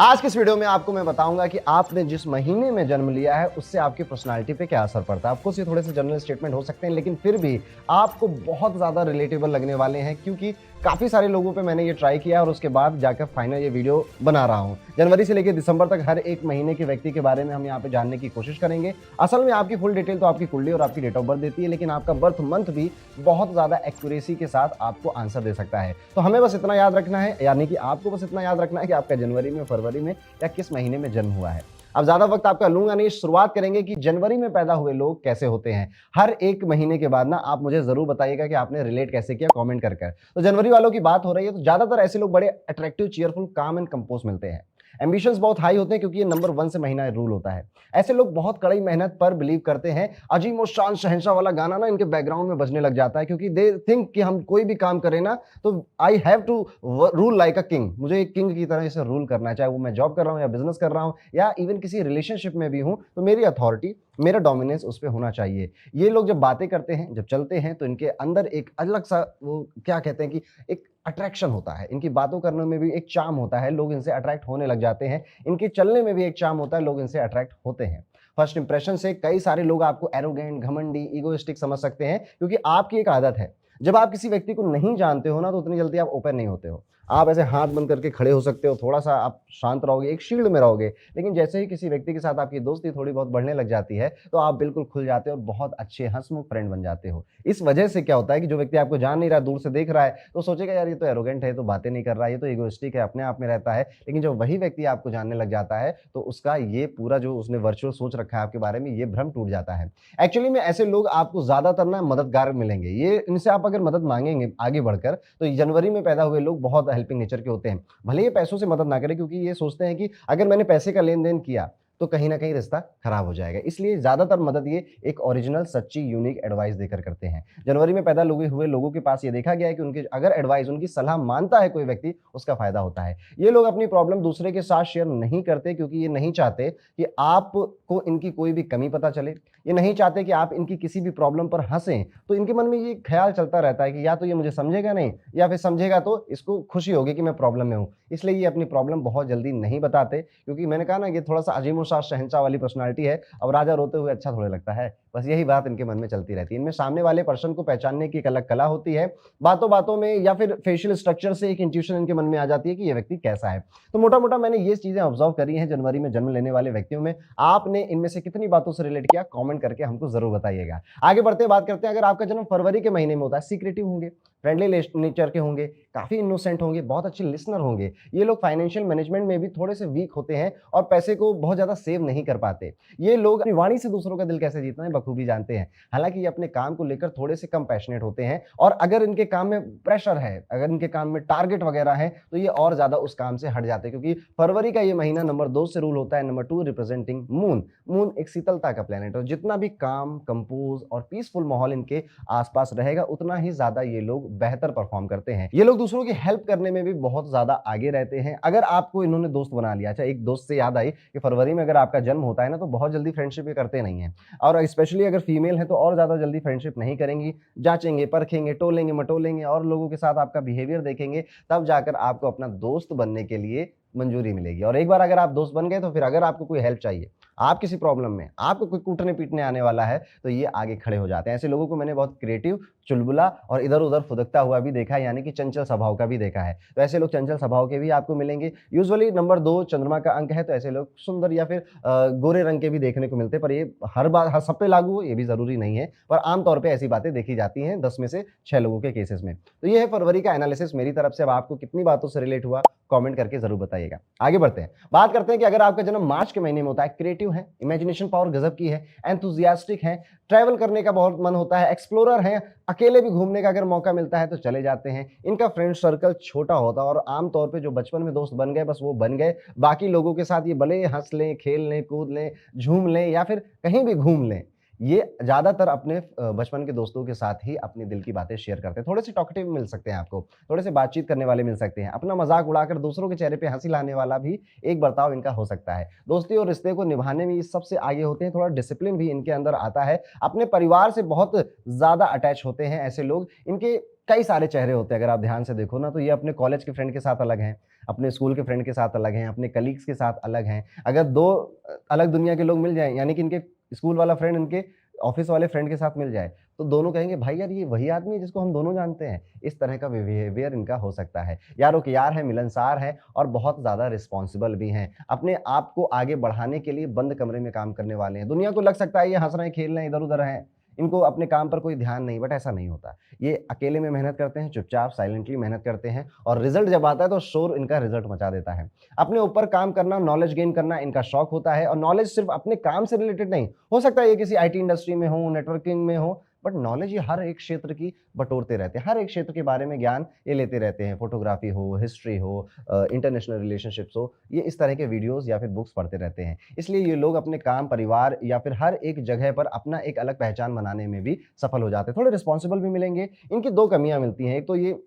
आज के इस वीडियो में आपको मैं बताऊंगा कि आपने जिस महीने में जन्म लिया है उससे आपकी पर्सनालिटी पे क्या असर पड़ता है। ऑफकोर्स ये थोड़े से जनरल स्टेटमेंट हो सकते हैं, लेकिन फिर भी आपको बहुत ज़्यादा रिलेटेबल लगने वाले हैं, क्योंकि काफ़ी सारे लोगों पे मैंने ये ट्राई किया और उसके बाद जाकर फाइनल ये वीडियो बना रहा हूँ। जनवरी से लेकर दिसंबर तक हर एक महीने के व्यक्ति के बारे में हम यहाँ पे जानने की कोशिश करेंगे। असल में आपकी फुल डिटेल तो आपकी कुंडली और आपकी डेट ऑफ बर्थ देती है, लेकिन आपका बर्थ मंथ भी बहुत ज़्यादा एक्यूरेसी के साथ आपको आंसर दे सकता है। तो हमें बस इतना याद रखना है, यानी कि आपको बस इतना याद रखना है कि आपका जनवरी में, फरवरी में या किस महीने में जन्म हुआ है। अब ज्यादा वक्त आपका लूंगा नहीं, शुरुआत करेंगे कि जनवरी में पैदा हुए लोग कैसे होते हैं। हर एक महीने के बाद ना आप मुझे जरूर बताइएगा कि आपने रिलेट कैसे किया, कमेंट कर। तो जनवरी वालों की बात हो रही है, तो ज्यादातर ऐसे लोग बड़े अट्रैक्टिव, चीयरफुल, काम एंड कंपोज मिलते हैं। एम्बिशंस बहुत हाई होते हैं क्योंकि ये नंबर 1 से महीना रूल होता है। ऐसे लोग बहुत कड़ी मेहनत पर बिलीव करते हैं। अजीम और शान शहंशाह वाला गाना ना इनके बैकग्राउंड में बजने लग जाता है, क्योंकि दे थिंक कि हम कोई भी काम करें ना तो I have to rule like a king. मुझे एक किंग की तरह इसे रूल करना है, चाहे वो मैं जॉब कर रहा हूँ या बिजनेस कर रहा हूँ या इवन किसी रिलेशनशिप में भी हूँ, तो मेरी अथॉरिटी, मेरा डोमिनेंस उस पर होना चाहिए। ये लोग जब बातें करते हैं, जब चलते हैं, तो इनके अंदर एक अलग सा, वो क्या कहते हैं कि एक अट्रैक्शन होता है। इनकी बातों करने में भी एक चार्म होता है, लोग इनसे अट्रैक्ट होने लग जाते हैं। इनके चलने में भी एक चार्म होता है, लोग इनसे अट्रैक्ट होते हैं। फर्स्ट इंप्रेशन से कई सारे लोग आपको एरोगेंट, घमंडी, ईगोइस्टिक समझ सकते हैं, क्योंकि आपकी एक आदत है, जब आप किसी व्यक्ति को नहीं जानते हो ना, तो उतनी जल्दी आप ओपन नहीं होते हो। आप ऐसे हाथ बंद करके खड़े हो सकते हो, थोड़ा सा आप शांत रहोगे, एक शील्ड में रहोगे, लेकिन जैसे ही किसी व्यक्ति के साथ आपकी दोस्ती थोड़ी बहुत बढ़ने लग जाती है, तो आप बिल्कुल खुल जाते हो और बहुत अच्छे हंसमुख फ्रेंड बन जाते हो। इस वजह से क्या होता है कि जो व्यक्ति आपको जान नहीं रहा, दूर से देख रहा है, तो सोचेगा यार ये तो एरोगेंट है, ये तो बातें नहीं कर रहा है, ये तो इगोइस्टिक है, अपने आप में रहता है। लेकिन जब वही व्यक्ति आपको जानने लग जाता है, तो उसका ये पूरा जो उसने वर्चुअल सोच रखा है आपके बारे में, ये भ्रम टूट जाता है। एक्चुअली में ऐसे लोग आपको ज्यादातर ना मददगार मिलेंगे। ये इनसे आप अगर मदद मांगेंगे आगे बढ़कर, तो जनवरी में पैदा हुए लोग बहुत हेल्पिंग नेचर के होते हैं। भले ये पैसों से मदद ना करें, क्योंकि ये सोचते हैं कि अगर मैंने पैसे का लेन देन किया तो कहीं ना कहीं रिश्ता खराब हो जाएगा, इसलिए ज्यादातर मदद ये एक ओरिजिनल, सच्ची, यूनिक एडवाइस देकर करते हैं। जनवरी में पैदा हुए लोगों के पास ये देखा गया है कि उनके अगर एडवाइस, उनकी सलाह मानता है कोई व्यक्ति, उसका फायदा होता है। ये लोग अपनी प्रॉब्लम दूसरे के साथ शेयर नहीं करते, क्योंकि ये नहीं चाहते कि आपको इनकी कोई भी कमी पता चले। ये नहीं चाहते कि आप इनकी किसी भी प्रॉब्लम पर हंसें। तो इनके मन में ये ख्याल चलता रहता है कि या तो ये मुझे समझेगा नहीं, या फिर समझेगा तो इसको खुशी होगी कि मैं प्रॉब्लम में हूं। इसलिए ये अपनी प्रॉब्लम बहुत जल्दी नहीं बताते, क्योंकि मैंने कहा ना, ये थोड़ा सा अजीम और शहंशाह वाली पर्सनालिटी है। अब राजा रोते हुए अच्छा थोड़े लगता है, बस यही बात इनके मन में चलती रहती है। इनमें सामने वाले पर्सन को पहचानने की एक अलग कला होती है। बातों बातों में या फिर फेशियल स्ट्रक्चर से एक इंट्यूशन इनके मन में आ जाती है कि ये व्यक्ति कैसा है। तो मोटा मोटा मैंने ये चीजें ऑब्जर्व करी हैं जनवरी में जन्म लेने वाले व्यक्तियों में। आपने इनमें से कितनी बातों से रिलेट किया, कमेंट करके हमको जरूर बताइएगा। आगे बढ़ते बात करते हैं, अगर आपका जन्म फरवरी के महीने में होता है, सीक्रेटिव होंगे, फ्रेंडली नेचर के होंगे, काफी इनोसेंट होंगे, बहुत अच्छे लिसनर होंगे। ये लोग फाइनेंशियल मैनेजमेंट में भी थोड़े से वीक होते हैं और पैसे को बहुत ज्यादा सेव नहीं कर पाते। ये लोग अपनी वाणी से दूसरों का दिल कैसे जीतना है बखूबी जानते हैं। हालांकि ये अपने काम को लेकर थोड़े से कम पैशनेट होते हैं, और अगर इनके काम में प्रेशर है, अगर इनके काम में टारगेट वगैरह है, तो ये और ज्यादा उस काम से हट जाते हैं। क्योंकि फरवरी का ये महीना नंबर 2 से रूल होता है, नंबर 2 रिप्रेजेंटिंग मून। मून एक शीतलता का प्लेनेट है। जितना भी काम, कंपोज और पीसफुल माहौल इनके आसपास रहेगा, उतना ही ज्यादा ये लोग बेहतर परफॉर्म करते हैं। ये लोग दूसरों की हेल्प करने में भी बहुत ज्यादा आगे रहते हैं। अगर आपको इन्होंने दोस्त बना लिया, अच्छा एक दोस्त से याद आई कि फरवरी में अगर आपका जन्म होता है ना, तो बहुत जल्दी फ्रेंडशिप ये करते नहीं है, और स्पेशली अगर फीमेल है तो और ज्यादा जल्दी फ्रेंडशिप नहीं करेंगी। जांचेंगे, परखेंगे, टोलेंगे, मटोलेंगे और लोगों के साथ आपका बिहेवियर देखेंगे, तब जाकर आपको अपना दोस्त बनने के लिए मंजूरी मिलेगी। और एक बार अगर आप दोस्त बन गए, तो फिर अगर आपको कोई हेल्प चाहिए, आप किसी प्रॉब्लम में, आपको कोई कूटने पीटने आने वाला है, तो ये आगे खड़े हो जाते हैं। ऐसे लोगों को मैंने बहुत क्रिएटिव, चुलबुला और इधर उधर फुदकता हुआ भी देखा है, यानी कि चंचल स्वभाव का भी देखा है। तो ऐसे लोग चंचल स्वभाव के भी आपको मिलेंगे। यूजुअली नंबर 2 चंद्रमा का अंक है, तो ऐसे लोग सुंदर या फिर गोरे रंग के भी देखने को मिलते हैं। पर ये हर बार हर सब पे लागू हो ये भी जरूरी नहीं है, पर आमतौर पर ऐसी बातें देखी जाती हैं 10 में से 6 लोगों के केसेस में। तो ये है फरवरी का एनालिसिस मेरी तरफ से। अब आपको कितनी बातों से रिलेट हुआ, कमेंट करके जरूर बताइएगा। आगे बढ़ते हैं, बात करते हैं कि अगर आपका जन्म मार्च के महीने में होता है, क्रिएटिव है, इमेजिनेशन पावर गजब की है, एंथुजियास्टिक है, ट्रैवल करने का बहुत मन होता है, एक्सप्लोरर है, अकेले भी घूमने का अगर मौका मिलता है तो चले जाते हैं। इनका फ्रेंड सर्कल छोटा होता है, और आमतौर पे जो बचपन में दोस्त बन गए, बस वो बन गए। बाकी लोगों के साथ ये भले हंस लें, खेल लें, कूद लें, झूम लें या फिर कहीं भी घूम लें, ये ज्यादातर अपने बचपन के दोस्तों के साथ ही अपनी दिल की बातें शेयर करते हैं। थोड़े से टॉकटिव मिल सकते हैं आपको, थोड़े से बातचीत करने वाले मिल सकते हैं, अपना मजाक उड़ाकर दूसरों के चेहरे पे हंसी लाने वाला भी एक बर्ताव इनका हो सकता है। दोस्ती और रिश्ते को निभाने में ये सबसे आगे होते हैं। थोड़ा डिसिप्लिन भी इनके अंदर आता है, अपने परिवार से बहुत ज्यादा अटैच होते हैं ऐसे लोग। इनके कई सारे चेहरे होते हैं, अगर आप ध्यान से देखो ना तो ये अपने कॉलेज के फ्रेंड के साथ अलग हैं, अपने स्कूल के फ्रेंड के साथ अलग हैं, अपने कलीग्स के साथ अलग हैं। अगर 2 अलग दुनिया के लोग मिल जाएँ, यानी कि इनके स्कूल वाला फ्रेंड इनके ऑफ़िस वाले फ्रेंड के साथ मिल जाए, तो दोनों कहेंगे भाई यार ये वही आदमी है जिसको हम दोनों जानते हैं। इस तरह का बिहेवियर इनका हो सकता है। यारों के यार हैं, मिलनसार हैं और बहुत ज़्यादा रिस्पॉन्सिबल भी हैं। अपने आप को आगे बढ़ाने के लिए बंद कमरे में काम करने वाले हैं। दुनिया को लग सकता है ये हँस रहे हैं, खेल रहे हैं, इधर-उधर हैं, इनको अपने काम पर कोई ध्यान नहीं, बट ऐसा नहीं होता। ये अकेले में मेहनत करते हैं, चुपचाप साइलेंटली मेहनत करते हैं और रिज़ल्ट जब आता है तो शोर इनका रिज़ल्ट मचा देता है। अपने ऊपर काम करना, नॉलेज गेन करना इनका शौक होता है और नॉलेज सिर्फ़ अपने काम से रिलेटेड नहीं, हो सकता है ये किसी आईटी इंडस्ट्री में हो, नेटवर्किंग में हो, बट नॉलेज ये हर एक क्षेत्र की बटोरते रहते हैं। हर एक क्षेत्र के बारे में ज्ञान ये लेते रहते हैं। फ़ोटोग्राफ़ी हो, हिस्ट्री हो, इंटरनेशनल रिलेशनशिप्स हो, ये इस तरह के वीडियोज़ या फिर बुक्स पढ़ते रहते हैं। इसलिए ये लोग अपने काम, परिवार या फिर हर एक जगह पर अपना एक अलग पहचान बनाने में भी सफल हो जाते हैं। थोड़े रिस्पॉन्सिबल भी मिलेंगे। इनकी 2 कमियाँ मिलती हैं। एक तो ये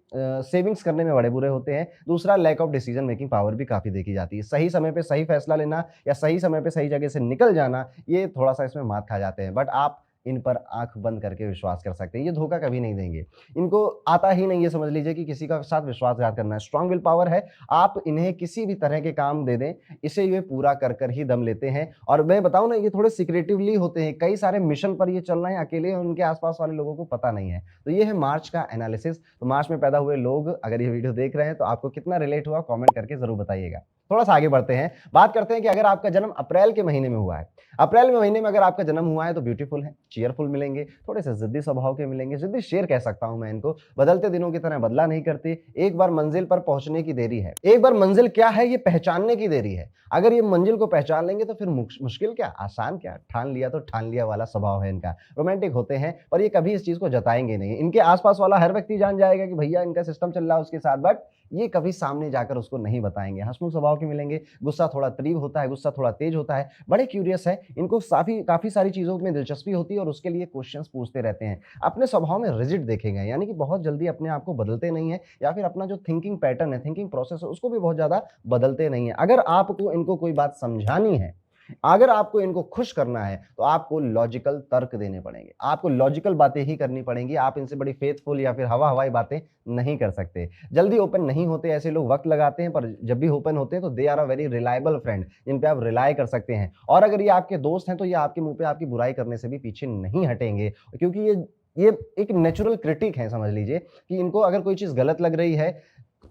सेविंग्स करने में बड़े बुरे होते हैं। दूसरा lack of decision making power भी काफ़ी देखी जाती है। सही समय पे सही फैसला लेना या सही समय पे सही जगह से निकल जाना, ये थोड़ा-सा इसमें मात खा जाते हैं। बट आप इन पर आँख बंद करके विश्वास कर सकते हैं। ये धोखा कभी नहीं देंगे। इनको आता ही नहीं है, समझ लीजिए कि किसी का साथ विश्वासघात करना है। स्ट्रॉन्ग विल पावर है। आप इन्हें किसी भी तरह के काम दे दें, इसे ये पूरा कर कर ही दम लेते हैं और मैं बताऊँ ना ये थोड़े सीक्रेटिवली होते हैं। कई सारे मिशन पर ये चल रहे हैं अकेले, उनके आस-पास वाले लोगों को पता नहीं है। तो ये है मार्च का एनालिसिस। तो मार्च में पैदा हुए लोग अगर ये वीडियो देख रहे हैं तो आपको कितना रिलेट हुआ कमेंट करके ज़रूर बताइएगा। थोड़ा-सा आगे बढ़ते हैं। बात करते हैं कि अगर आपका जन्म अप्रैल के महीने में हुआ है। अप्रैल में महीने में अगर आपका जन्म हुआ है तो ब्यूटीफुल है, चीयरफुल मिलेंगे, थोड़े-से ज़िद्दी स्वभाव के मिलेंगे, ज़िद्दी शेर कह सकता हूँ मैं इनको, बदलते दिनों की तरह बदला नहीं करते, एक बार मंज़िल पर पहुँचने की देरी है। एक बार मंज़िल क्या है ये पहचानने की देरी है। अगर ये मंज़िल को पहचान लेंगे तो फिर मुश्किल क्या, आसान क्या, ठान लिया तो ठान लिया वाला स्वभाव है इनका। रोमांटिक होते हैं पर ये कभी इस चीज़ को जताएँगे नहीं। इनके आस-पास वाला हर व्यक्ति जान जाएगा कि भैया इनका सिस्टम चल रहा है उसके साथ, बट ये कभी सामने जाकर उसको नहीं बताएँगे। हँसमुख स्वभाव के मिलेंगे, गुस्सा थोड़ा तीव्र होता है, गुस्सा थोड़ा तेज होता है, बड़े क्यूरियस हैं, इनको काफ़ी सारी चीज़ों में दिलचस्पी होती है और उसके लिए क्वेश्चंस पूछते रहते हैं। अपने स्वभाव में रिजिड देखे गए हैं, यानी कि बहुत जल्दी अपने आप को बदलते नहीं हैं या फिर अपना जो थिंकिंग पैटर्न है, थिंकिंग प्रोसेस है, उसको भी बहुत ज़्यादा बदलते नहीं हैं। अगर आपको इनको कोई बात समझानी है, अगर आपको इनको खुश करना है, तो आपको लॉजिकल तर्क देने पड़ेंगे। आपको लॉजिकल बातें ही करनी पड़ेंगी। आप इनसे बड़ी फेथफुल या फिर हवा-हवाई बातें नहीं कर सकते। जल्दी ओपन नहीं होते, ऐसे लोग वक़्त लगाते हैं, पर जब भी ओपन होते हैं तो they are a very reliable friend, जिन पे आप रिलाय कर सकते हैं। और अगर ये आपके दोस्त हैं, तो ये आपके मुँह पे आपकी बुराई करने से भी पीछे नहीं हटेंगे, क्योंकि ये एक नेचुरल क्रिटिक हैं, समझ लीजिए कि इनको अगर कोई चीज़ गलत लग रही है,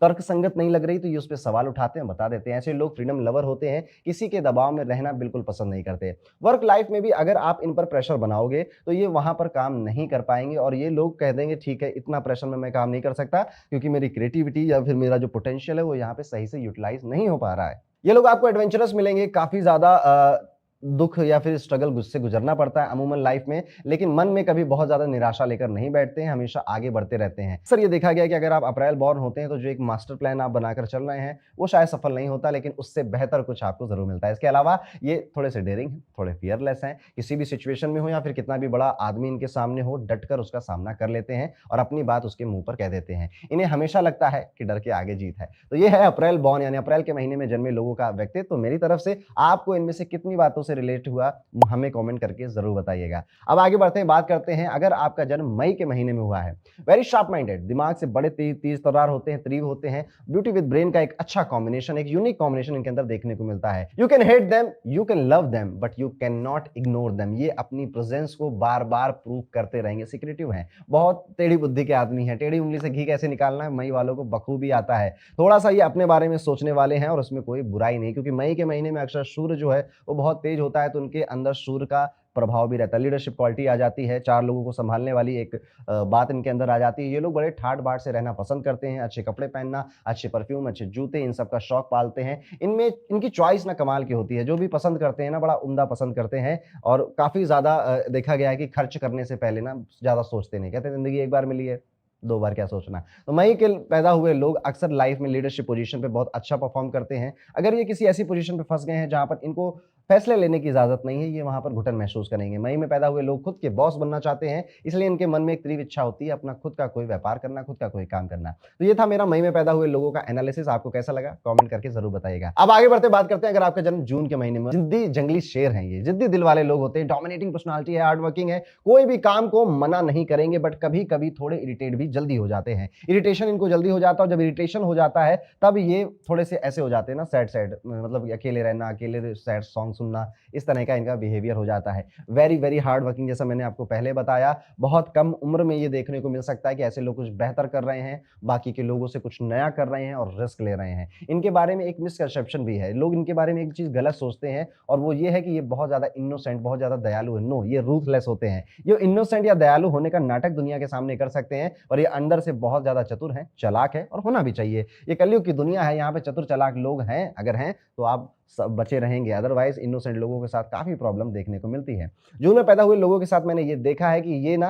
तर्क संगत नहीं लग रही, तो ये उस पे सवाल उठाते हैं, बता देते हैं। ऐसे लोग फ्रीडम लवर होते हैं, किसी के दबाव में रहना बिल्कुल पसंद नहीं करते। वर्क लाइफ में भी अगर आप इन पर प्रेशर बनाओगे, तो ये वहाँ पर काम नहीं कर पाएँगे और ये लोग कह देंगे ठीक है, इतना प्रेशर में मैं काम नहीं कर सकता क्योंकि मेरी क्रिएटिविटी या फिर मेरा जो पोटेंशियल है वो यहाँ पे सही से यूटिलाइज़ नहीं हो पा रहा है। ये लोग आपको एडवेंचरस मिलेंगे, काफ़ी ज़्यादा दुःख या फिर स्ट्रगल से गुज़रना पड़ता है अमूमन लाइफ में, लेकिन मन में कभी बहुत ज़्यादा निराशा लेकर नहीं बैठते हैं, हमेशा आगे बढ़ते रहते हैं। अक्सर ये देखा गया है कि अगर आप अप्रैल बॉर्न होते हैं, तो जो एक मास्टर प्लान आप बनाकर चल रहे हैं, वो शायद सफल नहीं होता, लेकिन उससे बेहतर कुछ आपको ज़रूर मिलता है। इसके अलावा ये थोड़े से डेयरिंग हैं, थोड़े फियरलेस हैं, किसी भी सिचुएशन में हो या फिर कितना भी बड़ा आदमी इनके सामने हो, डटकर उसका सामना कर लेते हैं और अपनी बात उसके मुँह पर कह देते हैं। इन्हें हमेशा लगता है कि डर के आगे जीत है। तो ये है अप्रैल बॉर्न यानी अप्रैल के महीने में जन्मे लोगों का व्यक्तित्व। तो मेरी तरफ से आपको इनमें से कितनी बातों से रिलेट हुआ, हमें कमेंट करके ज़रूर बताइएगा। अब आगे बढ़ते हैं, बात करते हैं अगर आपका जन्म मई के महीने में हुआ है। वेरी शार्प माइंडेड, दिमाग से बड़े तेज तर्रार होते हैं, तीव्र होते हैं। ब्यूटी विद ब्रेन का एक अच्छा कॉम्बिनेशन, एक यूनिक कॉम्बिनेशन इनके अंदर देखने को मिलता है। You can hate them, you can love them, but you can not ignore them. ये अपनी प्रेजेंस को बार-बार प्रूव करते रहेंगे। सीक्रेटिव हैं, बहुत टेढ़ी बुद्धि के आदमी हैं। टेढ़ी उंगली से घी कैसे निकालना है मई वालों को बखूबी आता है। थोड़ा-सा ये अपने बारे में सोचने वाले हैं और उसमें कोई बुराई नहीं, क्योंकि मई के महीने में अक्सर सूर्य जो है वो बहुत तेज होता है, तो उनके अंदर सूर्य का प्रभाव भी रहता है। लीडरशिप क्वालिटी आ जाती है, 4 लोगों को सँभालने वाली एक बात इनके अंदर आ जाती है। ये लोग बड़े ठाट-बाट से रहना पसंद करते हैं, अच्छे कपड़े पहनना, अच्छे परफ्यूम, अच्छे जूते, इन सब का शौक पालते हैं। इनमें इनकी चॉइस ना कमाल की होती है, जो भी पसंद करते हैं ना बड़ा उम्दा पसंद करते हैं और काफ़ी ज़्यादा देखा गया है कि खर्च करने से पहले ना ज़्यादा सोचते नहीं। कहते हैं ज़िंदगी एक बार मिली है, 2 बार क्या सोचना। तो मई के पैदा हुए लोग अक्सर लाइफ में लीडरशिप पोजीशन पे बहुत अच्छा परफॉर्म करते हैं। अगर ये किसी ऐसी पोजीशन पे फँस गए हैं जहाँ पर इनको फैसले लेने की इजाजत नहीं है, ये वहां पर घुटन महसूस करेंगे। मई में पैदा हुए लोग खुद के बॉस बनना चाहते हैं, इसलिए इनके मन में एक तीव्र इच्छा होती है अपना खुद का कोई व्यापार करना, खुद का कोई काम करना। तो ये था मेरा मई में पैदा हुए लोगों का एनालिसिस। आपको कैसा लगा कमेंट करके जरूर बताइएगा। अब आगे बढ़ते बात करते हैं, अगर आपका जन्म जून के महीने में, जिद्दी जंगली शेर हैं, ये जिद्दी दिल वाले लोग होते हैं, डोमिनेटिंग पर्सनालिटी है, हार्ड वर्किंग है, कोई भी काम को मना नहीं करेंगे, बट कभी कभी थोड़े इरिटेट भी जल्दी हो जाते हैं। इरिटेशन इनको जल्दी हो जाता है, और जब इरिटेशन हो जाता है तब ये थोड़े से ऐसे हो जाते हैं ना, सैड सैड, मतलब अकेले रहना, अकेले सैड सॉन्ग सुनना, इस तरह का इनका बिहेवियर हो जाता है। वेरी वेरी हार्ड वर्किंग, जैसा मैंने आपको पहले बताया, बहुत कम उम्र में ये देखने को मिल सकता है कि ऐसे लोग कुछ बेहतर कर रहे हैं, बाकी के लोगों से कुछ नया कर रहे हैं और रिस्क ले रहे हैं। इनके बारे में एक मिसकंसेप्शन भी है, लोग इनके बारे में एक चीज गलत सोचते हैं, और वो ये है कि ये बहुत ज्यादा इनोसेंट, बहुत ज्यादा दयालु है। नो, ये रूथलेस होते हैं। ये इनोसेंट या दयालु होने का नाटक दुनिया के सामने कर सकते हैं, और ये अंदर से बहुत ज्यादा चतुर हैं, चालाक है, और होना भी चाहिए। ये कलयुग की दुनिया है, यहाँ पे चतुर चालाक लोग हैं, अगर हैं तो आप सब बचे रहेंगे, अदरवाइज इनोसेंट लोगों के साथ काफी प्रॉब्लम देखने को मिलती है। जून में पैदा हुए लोगों के साथ मैंने ये देखा है कि ये ना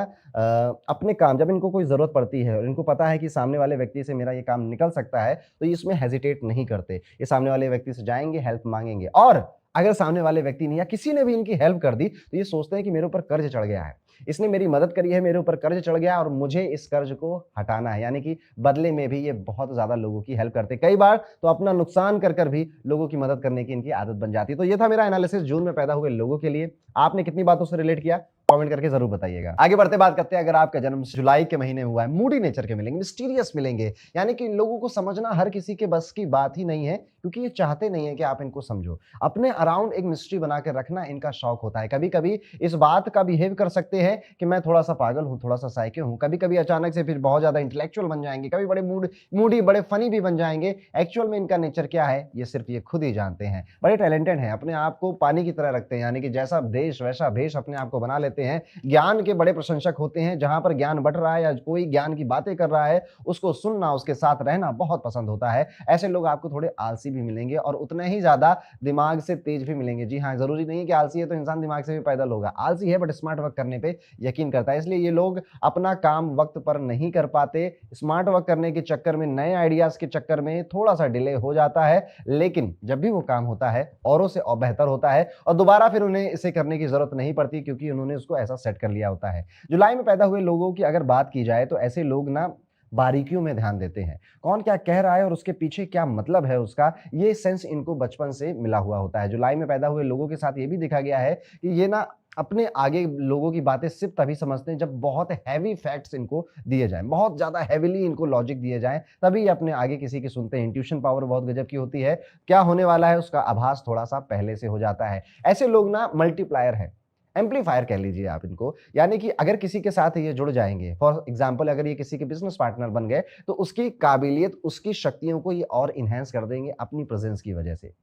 अपने काम, जब इनको कोई जरूरत पड़ती है और इनको पता है कि सामने वाले व्यक्ति से मेरा ये काम निकल सकता है, तो ये इसमें हेजिटेट नहीं करते। ये सामने वाले व्यक्ति से जाएंगे, हेल्प मांगेंगे, और अगर सामने वाले व्यक्ति ने या किसी ने भी इनकी हेल्प कर दी तो ये सोचते हैं कि मेरे ऊपर कर्ज चढ़ गया है, इसने मेरी मदद करी है, मेरे ऊपर कर्ज चढ़ गया और मुझे इस कर्ज को हटाना है। यानी कि बदले में भी ये बहुत ज्यादा लोगों की हेल्प करते हैं, कई बार तो अपना नुकसान कर कर भी लोगों की मदद करने की इनकी आदत बन जाती है। तो ये था मेरा एनालिसिस जून में पैदा हुए लोगों के लिए। आपने कितनी बातों से रिलेट किया कमेंट करके जरूर बताइएगा। आगे बढ़ते बात करते हैं, अगर आपका जन्म जुलाई के महीने हुआ है, मूडी नेचर के मिलेंगे, मिस्टीरियस मिलेंगे, यानी कि लोगों को समझना हर किसी के बस की बात ही नहीं है, क्योंकि ये चाहते नहीं है कि आप इनको समझो। अपने अराउंड एक मिस्ट्री बना के रखना इनका शौक होता है। कभी कभी इस बात का बिहेव कर सकते हैं कि मैं थोड़ा सा पागल हूं, थोड़ा सा साइको हूं, कभी कभी अचानक से फिर बहुत ज्यादा इंटेलेक्चुअल बन जाएंगे, कभी बड़े मूडी, बड़े फनी भी बन जाएंगे। एक्चुअल में इनका नेचर क्या है ये सिर्फ ये खुद ही जानते हैं। बड़े टैलेंटेड हैं, अपने आप को पानी की तरह रखते हैं, यानी कि जैसा देश वैसा भेष अपने आप को बना लेते हैं। ज्ञान के बड़े प्रशंसक होते हैं, जहां पर ज्ञान बढ़ रहा है या कोई ज्ञान की बातें कर रहा है उसको सुनना, उसके साथ रहना बहुत पसंद होता है। ऐसे लोग आपको थोड़े आलसी भी मिलेंगे और उतने ही ज्यादा दिमाग से तेज भी मिलेंगे। जी हाँ, जरूरी नहीं है कि आलसी है तो इंसान दिमाग से भी पैदल होगा, आलसी है बट स्मार्ट वर्क करने पे यकीन करता है। इसलिए ये लोग अपना काम वक्त पर नहीं कर पाते, स्मार्ट वर्क करने के चक्कर में, नए आइडियाज के चक्कर में थोड़ा सा डिले हो जाता है, लेकिन जब भी वो काम होता है औरों से और बेहतर होता है, और दोबारा फिर उन्हें इसे करने की जरूरत नहीं पड़ती, क्योंकि उन्होंने उसको ऐसा सेट कर लिया होता है। जुलाई में पैदा हुए लोगों की अगर बात की जाए तो ऐसे लोग ना बारीकियों में ध्यान देते हैं, कौन क्या कह रहा है और उसके पीछे क्या मतलब है उसका, ये सेंस इनको बचपन से मिला हुआ होता है। जुलाई में पैदा हुए लोगों के साथ ये भी देखा गया है कि ये ना अपने आगे लोगों की बातें सिर्फ तभी समझते हैं जब बहुत हैवी फैक्ट्स इनको दिए जाएं, बहुत ज्यादा हैवीली इनको लॉजिक दिए जाएं, तभी ये अपने आगे किसी की सुनते हैं। इंट्यूशन पावर बहुत गजब की होती है, क्या होने वाला है उसका आभास थोड़ा सा पहले से हो जाता है। ऐसे लोग ना मल्टीप्लायर है, एम्पलीफायर कह लीजिए आप इनको, यानी कि अगर किसी के साथ ये जुड़ जाएंगे, फॉर एग्जांपल अगर ये किसी के बिजनेस पार्टनर बन गए, तो उसकी काबिलियत, उसकी शक्तियों को ये और इनहेंस कर देंगे अपनी प्रेजेंस की वजह से।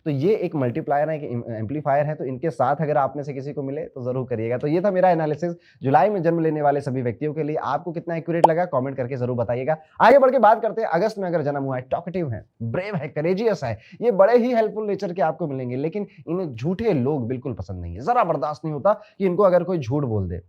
तो ये एक मल्टीप्लायर है, कि एम्पलीफायर है, तो इनके साथ अगर आप में से किसी को मिले तो जरूर करिएगा। तो ये था मेरा एनालिसिस जुलाई में जन्म लेने वाले सभी व्यक्तियों के लिए। आपको कितना एक्यूरेट लगा कमेंट करके जरूर बताइएगा। आगे बढ़ के बात करते हैं, अगस्त में अगर जन्म हुआ है, टॉकेटिव है, ब्रेव है, करेजियस है, ये बड़े ही हेल्पफुल नेचर के आपको मिलेंगे, लेकिन इन्हें झूठे लोग बिल्कुल पसंद नहीं है। जरा बर्दाश्त नहीं होता कि इनको अगर कोई झूठ बोल दे,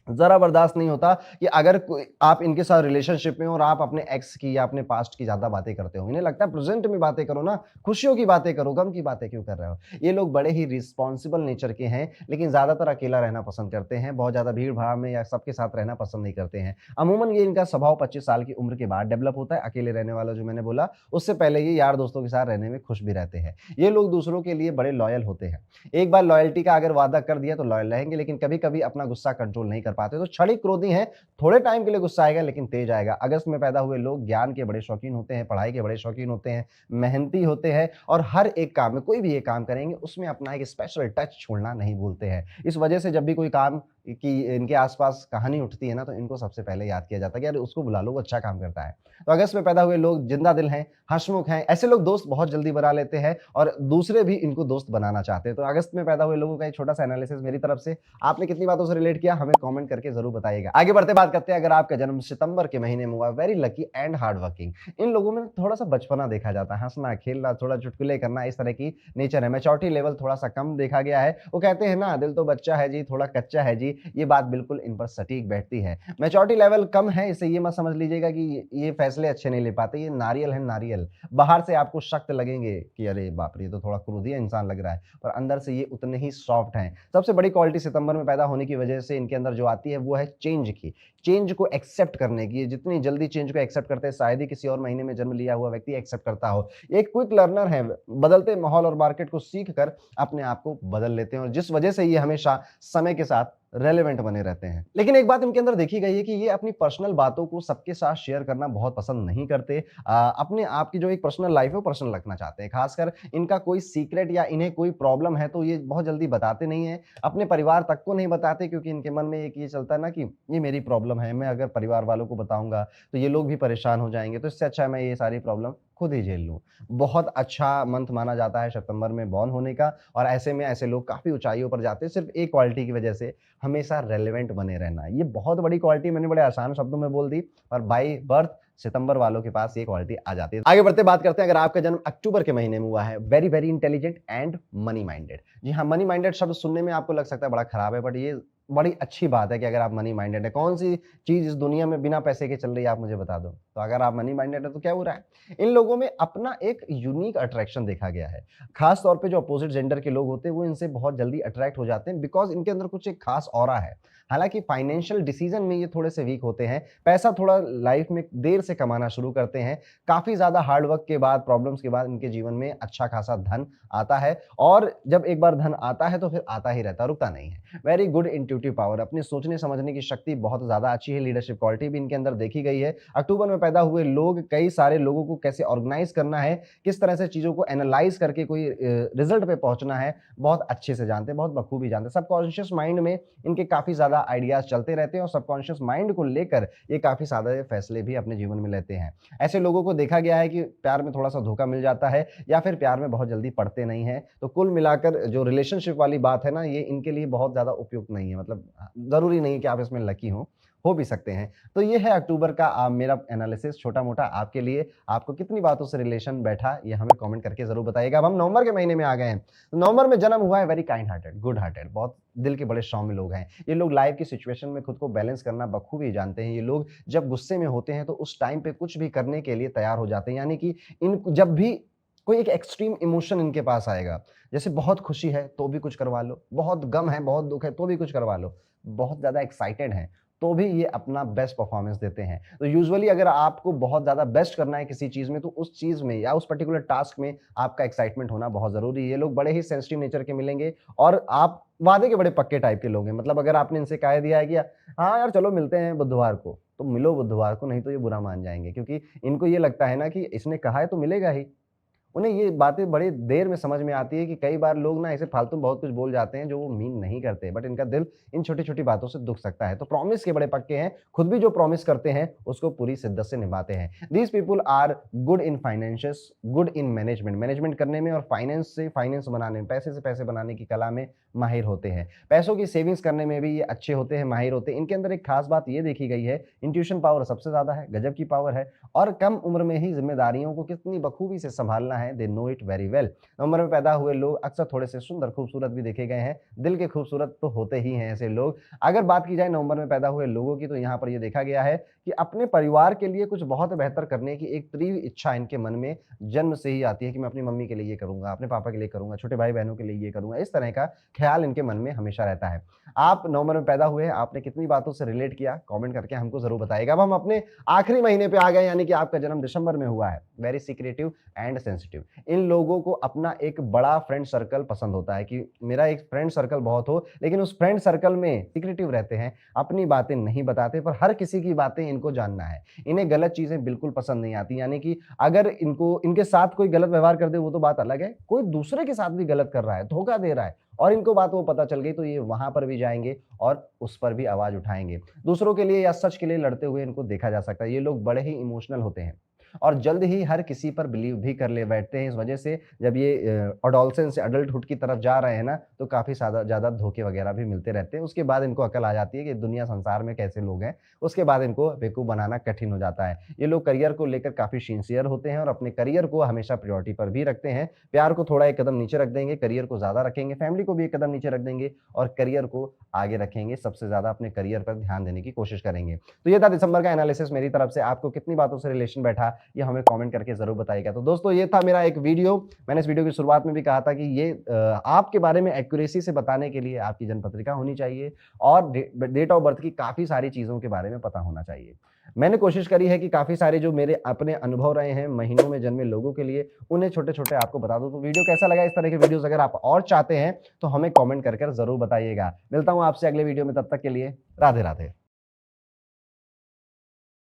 जरा बर्दाश्त नहीं होता कि अगर आप इनके साथ रिलेशनशिप में हो और आप अपने एक्स की या अपने पास्ट की ज्यादा बातें करते हो, इन्हें लगता है प्रेजेंट में बातें करो ना, खुशियों की बातें करो, गम की बातें क्यों कर रहे हो। ये लोग बड़े ही रिस्पॉन्सिबल नेचर के हैं, लेकिन ज्यादातर अकेला रहना पसंद करते हैं, बहुत ज्यादा भीड़ भाड़ में या सबके साथ रहना पसंद नहीं करते हैं। अमूमन ये इनका स्वभाव 25 साल की उम्र के बाद डेवलप होता है। अकेले रहने वाला जो मैंने बोला, उससे पहले ये यार दोस्तों के साथ रहने में खुश भी रहते हैं। ये लोग दूसरों के लिए बड़े लॉयल होते हैं, एक बार लॉयल्टी का अगर वादा कर दिया तो लॉयल रहेंगे, लेकिन कभी कभी अपना गुस्सा कंट्रोल नहीं कर पाते। तो क्षणिक हैं, थोड़े टाइम के लिए गुस्सा आएगा लेकिन तेज आएगा। अगस्त में पैदा हुए लोग ज्ञान के बड़े शौकीन होते हैं, पढ़ाई के बड़े शौकीन होते हैं, मेहनती होते हैं, और हर एक काम में, कोई भी ये काम करेंगे उसमें अपना एक स्पेशल टच छोड़ना नहीं भूलते हैं। इस वजह से जब भी कोई काम की इनके आसपास कहानी उठती है ना, तो इनको सबसे पहले याद किया जाता है कि यार उसको बुला लो, वो अच्छा काम करता है। तो अगस्त में पैदा हुए लोग जिंदा दिल हैं, हंसमुख हैं, ऐसे लोग दोस्त बहुत जल्दी बना लेते हैं और दूसरे भी इनको दोस्त बनाना चाहते हैं। तो अगस्त में पैदा हुए लोगों का एक छोटा सा एनालिसिस मेरी तरफ से। आपने कितनी बातों से रिलेट किया हमें कमेंट कमेंट करके जरूर बताइएगा। आगे बढ़ते बात करते हैं, अगर आपका जन्म सितंबर के महीने में हुआ, very lucky and hard working. इन लोगों में थोड़ा सा बचपना देखा जाता है, हंसना खेलना, थोड़ा चुटकुले करना, इस तरह की नेचर है। मैच्योरिटी लेवल थोड़ा सा कम देखा गया है। वो कहते हैं ना, दिल तो बच्चा है जी, थोड़ा कच्चा है जी, ये बात बिल्कुल इन पर सटीक बैठती है। मैच्योरिटी लेवल कम है, इससे ये मत समझ लीजिएगा कि ये फैसले अच्छे नहीं ले पाते। ये नारियल है, नारियल। बाहर से आपको सख्त लगेंगे कि अरे बाप रे, ये तो थोड़ा क्रोधिया इंसान लग रहा है, पर अंदर से ये उतने ही सॉफ्ट हैं। सबसे बड़ी क्वालिटी सितंबर में पैदा होने की वजह से इनके अंदर जो आती है वो है चेंज की, चेंज को एक्सेप्ट करने की। ये जितनी जल्दी चेंज को एक्सेप्ट करते हैं, शायद ही किसी और महीने में जन्म लिया हुआ व्यक्ति एक्सेप्ट करता हो। ये एक क्विक लर्नर है, बदलते माहौल और मार्केट को सीख कर अपने आप को बदल लेते हैं, और जिस वजह से ये हमेशा समय के साथ रेलेवेंट बने रहते हैं। लेकिन एक बात इनके अंदर देखी गई है कि ये अपनी पर्सनल बातों को सबके साथ शेयर करना बहुत पसंद नहीं करते। अपने आप की जो एक पर्सनल लाइफ है वो पर्सनल रखना चाहते हैं। खासकर इनका कोई सीक्रेट या इन्हें कोई प्रॉब्लम है तो ये बहुत जल्दी बताते नहीं है, अपने परिवार तक को नहीं बताते, क्योंकि इनके मन में एक ये चलता है ना कि ये मेरी प्रॉब्लम है, मैं अगर परिवार वालों को बताऊंगा तो ये लोग भी परेशान हो जाएंगे, तो इससे अच्छा है मैं ये सारी प्रॉब्लम खुद ही झेल लूं। बहुत अच्छा मंथ माना जाता है सितंबर में बॉर्न होने का, और ऐसे में ऐसे लोग काफी ऊंचाइयों पर जाते हैं सिर्फ एक क्वालिटी की वजह से, हमेशा रेलेवेंट बने रहना। ये बहुत बड़ी क्वालिटी मैंने बड़े आसान शब्दों में बोल दी, और बाई बर्थ सितंबर वालों के पास ये क्वालिटी आ जाती है। आगे बढ़ते बात करते हैं, अगर आपका जन्म अक्टूबर के महीने में हुआ है, very very intelligent and money minded. जी हाँ, मनी माइंडेड शब्द सुनने में आपको लग सकता है बड़ा खराब है, बट ये बड़ी अच्छी बात है कि अगर आप मनी माइंडेड है। कौन सी चीज इस दुनिया में बिना पैसे के चल रही है, आप मुझे बता दो। तो अगर आप मनी माइंडेड है तो क्या हो रहा है, इन लोगों में अपना एक यूनिक अट्रैक्शन देखा गया है। खास तौर पे जो अपोजिट जेंडर के लोग होते हैं वो इनसे बहुत जल्दी अट्रैक्ट हो जाते हैं, बिकॉज इनके अंदर कुछ एक खास ऑरा है। हालांकि फाइनेंशियल डिसीजन में ये थोड़े से वीक होते हैं, पैसा थोड़ा लाइफ में देर से कमाना शुरू करते हैं। काफी ज्यादा हार्डवर्क के बाद, प्रॉब्लम्स के बाद इनके जीवन में अच्छा खासा धन आता है, और जब एक बार धन आता है तो फिर आता ही रहता, रुकता नहीं है। वेरी गुड इंट्यूटिव पावर, अपनी सोचने समझने की शक्ति बहुत ज्यादा अच्छी है। लीडरशिप क्वालिटी भी इनके अंदर देखी गई है। अक्टूबर में पैदा हुए लोग कई सारे लोगों को कैसे ऑर्गेनाइज करना है, किस तरह से चीजों को एनालाइज करके कोई रिजल्ट पे पहुंचना है, बहुत अच्छे से जानते हैं, बहुत बखूबी जानते हैं। सबकॉन्शियस माइंड में इनके काफी ज्यादा आइडियाज चलते रहते हैं, और सबकॉन्शियस माइंड को लेकर ये काफी सारे फैसले भी अपने जीवन में लेते हैं। ऐसे लोगों को देखा गया है कि प्यार में थोड़ा सा धोखा मिल जाता है, या फिर प्यार में बहुत जल्दी पड़ते नहीं है। तो कुल मिलाकर जो रिलेशनशिप वाली बात है ना, ये इनके लिए बहुत ज्यादा उपयुक्त नहीं है। मतलब जरूरी नहीं है कि आप इसमें लकी हो भी सकते हैं। तो ये है अक्टूबर का मेरा एनालिसिस छोटा मोटा आपके लिए। आपको कितनी बातों से रिलेशन बैठा, ये हमें कमेंट करके जरूर बताइएगा। अब हम नवंबर के महीने में आ गए हैं। तो नवंबर में जन्म हुआ है, very kind hearted, good hearted, बहुत दिल के बड़े सौम्य लोग हैं। ये लोग लाइफ की सिचुएशन में खुद को बैलेंस करना बखूबी जानते हैं। ये लोग जब गुस्से में होते हैं तो उस टाइम पे कुछ भी करने के लिए तैयार हो जाते हैं। यानी कि इन जब भी कोई एक एक्सट्रीम इमोशन इनके पास आएगा, जैसे बहुत खुशी है तो भी कुछ करवा लो, बहुत गम है, बहुत दुख है तो भी कुछ करवा लो, बहुत ज्यादा एक्साइटेड है तो भी ये अपना बेस्ट परफॉर्मेंस देते हैं। तो यूजुअली अगर आपको बहुत ज्यादा बेस्ट करना है किसी चीज में, तो उस चीज में या उस पर्टिकुलर टास्क में आपका एक्साइटमेंट होना बहुत जरूरी है। ये लोग बड़े ही सेंसिटिव नेचर के मिलेंगे, और आप वादे के बड़े पक्के टाइप के लोग हैं। मतलब अगर आपने इनसे कह दिया है कि हाँ यार चलो मिलते हैं बुधवार को, तो मिलो बुधवार को, नहीं तो ये बुरा मान जाएंगे, क्योंकि इनको ये लगता है ना कि इसने कहा है तो मिलेगा ही। उन्हें ये बातें बड़ी देर में समझ में आती है कि कई बार लोग ना ऐसे फालतू बहुत कुछ बोल जाते हैं जो वो मीन नहीं करते, बट इनका दिल इन छोटी-छोटी बातों से दुख सकता है। तो प्रॉमिस के बड़े पक्के हैं, खुद भी जो प्रॉमिस करते हैं उसको पूरी शिद्दत से निभाते हैं। These people are good in finances, good in management, management करने में और फाइनेंस से फाइनेंस बनाने में, पैसे से पैसे बनाने की कला में माहिर होते हैं। पैसों की सेविंग्स करने में भी ये अच्छे होते हैं, माहिर होते हैं। इनके अंदर एक खास बात ये देखी गई है, इंट्यूशन पावर सबसे ज़्यादा है, गजब की पावर है, और कम उम्र में ही जिम्मेदारियों को कितनी बखूबी से संभालना है, they know it very well. नवंबर में पैदा हुए लोग अक्सर थोड़े से सुंदर खूबसूरत भी देखे गए हैं। दिल के खूबसूरत तो होते ही हैं ऐसे लोग। अगर बात की जाए नवंबर में पैदा हुए लोगों की, तो यहाँ पर ये देखा गया है कि अपने परिवार के लिए कुछ बहुत बेहतर करने की एक तीव्र इच्छा इनके मन में जन्म से ही आती है कि मैं अपनी मम्मी के लिए ये करूंगा, अपने पापा के लिए करूंगा, छोटे भाई बहनों के लिए ये करूंगा। इस तरह का ख्याल इनके मन में हमेशा रहता है। आप नवंबर में पैदा हुए हैं, आपने कितनी बातों से रिलेट किया, कमेंट करके हमको जरूर बताइएगा। अब हम अपने आखिरी महीने पे आ गए, यानी कि आपका जन्म दिसंबर में हुआ है। Very secretive and sensitive. इन लोगों को अपना एक बड़ा फ्रेंड सर्कल पसंद होता है कि मेरा एक फ्रेंड सर्कल बहुत हो, लेकिन उस फ्रेंड सर्कल में सीक्रेटिव रहते हैं, अपनी बातें नहीं बताते, पर हर किसी की बातें इनको जानना है। इन्हें गलत चीजें बिल्कुल पसंद नहीं आती, यानी कि अगर इनको इनके साथ कोई गलत व्यवहार कर दे वो तो बात अलग है, कोई दूसरे के साथ भी गलत कर रहा है, धोखा दे रहा है, और इनको बात वो पता चल गई, तो ये वहां पर भी जाएंगे और उस पर भी आवाज उठाएंगे। दूसरों के लिए या सच के लिए लड़ते हुए इनको देखा जा सकता है। ये लोग बड़े ही इमोशनल होते हैं, और जल्द ही हर किसी पर बिलीव भी कर ले बैठते हैं। इस वजह से जब ये एडोलसेंस से एडल्टहुड की तरफ जा रहे हैं ना, तो काफ़ी ज़्यादा धोखे वगैरह भी मिलते रहते हैं। उसके बाद इनको अकल आ जाती है कि दुनिया संसार में कैसे लोग हैं, उसके बाद इनको बेवकूफ़ बनाना कठिन हो जाता है। ये लोग करियर को लेकर काफ़ी सिंसियर होते हैं और अपने करियर को हमेशा प्रायोरिटी पर भी रखते हैं। प्यार को थोड़ा एक कदम नीचे रख देंगे, करियर को ज़्यादा रखेंगे, फैमिली को भी एक कदम नीचे रख देंगे और करियर को आगे रखेंगे। सबसे ज़्यादा अपने करियर पर ध्यान देने की कोशिश करेंगे। तो ये था दिसंबर का एनालिसिस मेरी तरफ से। आपको कितनी बातों से रिलेशन बैठा, ये हमें कमेंट करके ज़रूर बताइएगा। तो दोस्तों, ये था मेरा एक वीडियो। मैंने इस वीडियो की शुरुआत में भी कहा था कि ये आपके बारे में एक्यूरेसी से बताने के लिए आपकी जन्म पत्रिका होनी चाहिए और डेट ऑफ बर्थ की काफ़ी सारी चीज़ों के बारे में पता होना चाहिए। मैंने कोशिश करी है कि काफ़ी सारे जो मेरे अपने अनुभव रहे हैं महीनों में जन्मे लोगों के लिए, उन्हें छोटे-छोटे आपको बता दूँ। तो वीडियो कैसा लगा? इस तरह के वीडियोज़ अगर आप और चाहते हैं, तो हमें कमेंट कर ज़रूर बताइएगा। मिलता हूँ आपसे अगले वीडियो में, तब तक के लिए राधे-राधे।